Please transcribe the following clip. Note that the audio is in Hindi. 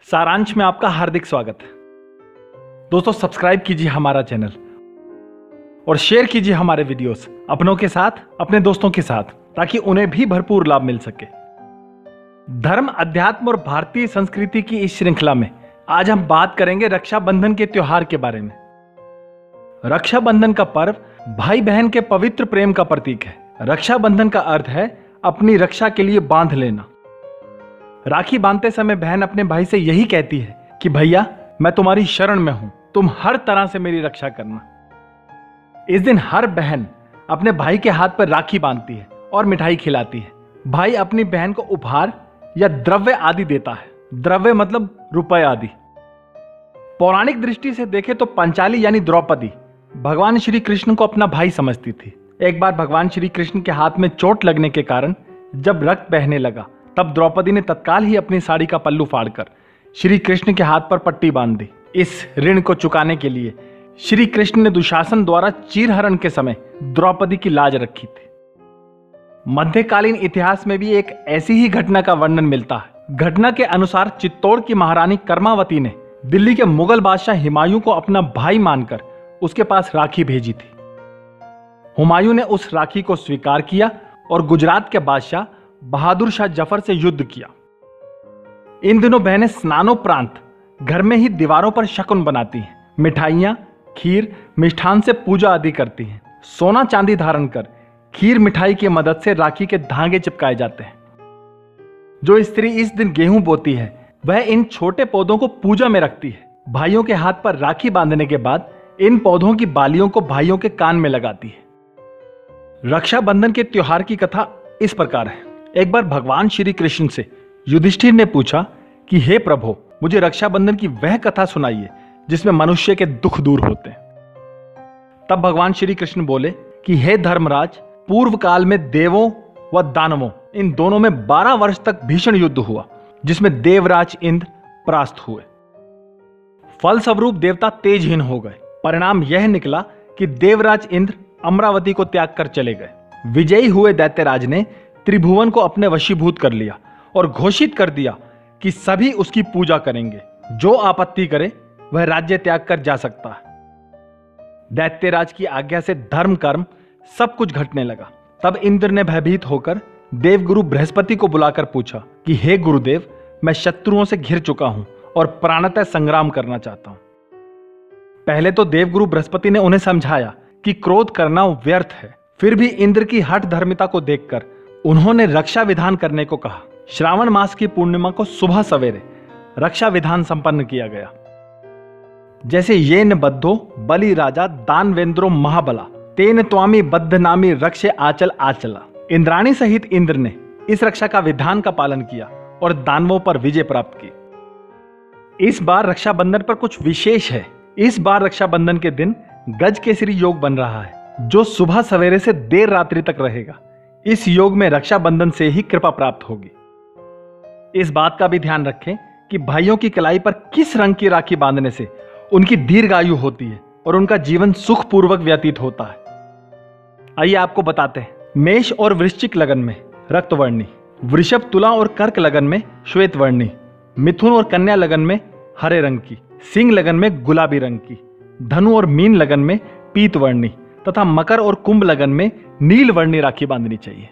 सारांश में आपका हार्दिक स्वागत है। दोस्तों, सब्सक्राइब कीजिए हमारा चैनल और शेयर कीजिए हमारे वीडियोस अपनों के साथ, अपने दोस्तों के साथ, ताकि उन्हें भी भरपूर लाभ मिल सके। धर्म, अध्यात्म और भारतीय संस्कृति की इस श्रृंखला में आज हम बात करेंगे रक्षाबंधन के त्योहार के बारे में। रक्षाबंधन का पर्व भाई बहन के पवित्र प्रेम का प्रतीक है। रक्षाबंधन का अर्थ है अपनी रक्षा के लिए बांध लेना। राखी बांधते समय बहन अपने भाई से यही कहती है कि भैया, मैं तुम्हारी शरण में हूं, तुम हर तरह से मेरी रक्षा करना। इस दिन हर बहन अपने भाई के हाथ पर राखी बांधती है और मिठाई खिलाती है। भाई अपनी बहन को उपहार या द्रव्य आदि देता है। द्रव्य मतलब रुपए आदि। पौराणिक दृष्टि से देखें तो पंचाली यानी द्रौपदी भगवान श्री कृष्ण को अपना भाई समझती थी। एक बार भगवान श्री कृष्ण के हाथ में चोट लगने के कारण जब रक्त बहने लगा, तब द्रौपदी ने तत्काल ही अपनी साड़ी का पल्लू फाड़कर श्री कृष्ण के हाथ पर पट्टी बांध दी। इस ऋण को चुकाने के लिए श्री कृष्ण ने दुशासन द्वारा चीरहरण के समय द्रौपदी की लाज रखी थी। मध्यकालीन इतिहास में भी एक ऐसी ही घटना का वर्णन मिलता है। घटना के अनुसार चित्तौड़ की महारानी कर्मावती ने दिल्ली के मुगल बादशाह हुमायूं को अपना भाई मानकर उसके पास राखी भेजी थी। हुमायूं ने उस राखी को स्वीकार किया और गुजरात के बादशाह बहादुर शाह जफर से युद्ध किया। इन दिनों बहनें स्नानोपरांत घर में ही दीवारों पर शकुन बनाती हैं, मिठाइयां, खीर, मिष्ठान से पूजा आदि करती हैं। सोना चांदी धारण कर खीर मिठाई की मदद से राखी के धागे चिपकाए जाते हैं। जो स्त्री इस दिन गेहूं बोती है, वह इन छोटे पौधों को पूजा में रखती है। भाइयों के हाथ पर राखी बांधने के बाद इन पौधों की बालियों को भाइयों के कान में लगाती है। रक्षाबंधन के त्योहार की कथा इस प्रकार है। एक बार भगवान श्री कृष्ण से युधिष्ठिर ने पूछा कि हे प्रभु, मुझे रक्षाबंधन की वह कथा सुनाइए जिसमें मनुष्य के दुख दूर होते हैं। तब भगवान श्री कृष्ण बोले कि हे धर्मराज, पूर्व काल में देवों व दानवों इन दोनों में 12 वर्ष तक भीषण युद्ध हुआ, जिसमें देवराज इंद्र परास्त हुए। फलस्वरूप देवता तेजहीन हो गए। परिणाम यह निकला कि देवराज इंद्र अमरावती को त्याग कर चले गए। विजयी हुए दैत्यराज ने त्रिभुवन को अपने वशीभूत कर लिया और घोषित कर दिया कि सभी उसकी पूजा करेंगे। जो आपत्ति करे वह राज्य त्याग कर जा सकता है। दैत्यराज की आज्ञा से धर्म कर्म सब कुछ घटने लगा। तब इंद्र ने भयभीत होकर देवगुरु बृहस्पति को बुलाकर पूछा कि हे गुरुदेव, मैं शत्रुओं से घिर चुका हूं और प्राणतः संग्राम करना चाहता हूं। पहले तो देवगुरु बृहस्पति ने उन्हें समझाया कि क्रोध करना व्यर्थ है। फिर भी इंद्र की हठ धर्मिता को देखकर उन्होंने रक्षा विधान करने को कहा। श्रावण मास की पूर्णिमा को सुबह सवेरे रक्षा विधान संपन्न किया गया। जैसे येन बद्धो बलि राजा दानवेंद्रो महाबला तेन त्वामी बद्ध नामी रक्षे आचल आचला। इंद्राणी सहित इंद्र ने इस रक्षा का विधान का पालन किया और दानवों पर विजय प्राप्त की। इस बार रक्षाबंधन पर कुछ विशेष है। इस बार रक्षाबंधन के दिन गज केसरी योग बन रहा है, जो सुबह सवेरे से देर रात्रि तक रहेगा। इस योग में रक्षाबंधन से ही कृपा प्राप्त होगी। इस बात का भी ध्यान रखें कि भाइयों की कलाई पर किस रंग की राखी बांधने से उनकी दीर्घायु होती है और उनका जीवन सुखपूर्वक व्यतीत होता है। आइए आपको बताते हैं। मेष और वृश्चिक लगन में रक्तवर्णी, वृषभ, तुला और कर्क लगन में श्वेत वर्णी, मिथुन और कन्या लगन में हरे रंग की, सिंह लगन में गुलाबी रंग की, धनु और मीन लगन में पीत वर्णी तथा मकर और कुंभ लगन में नील वर्णी राखी बांधनी चाहिए।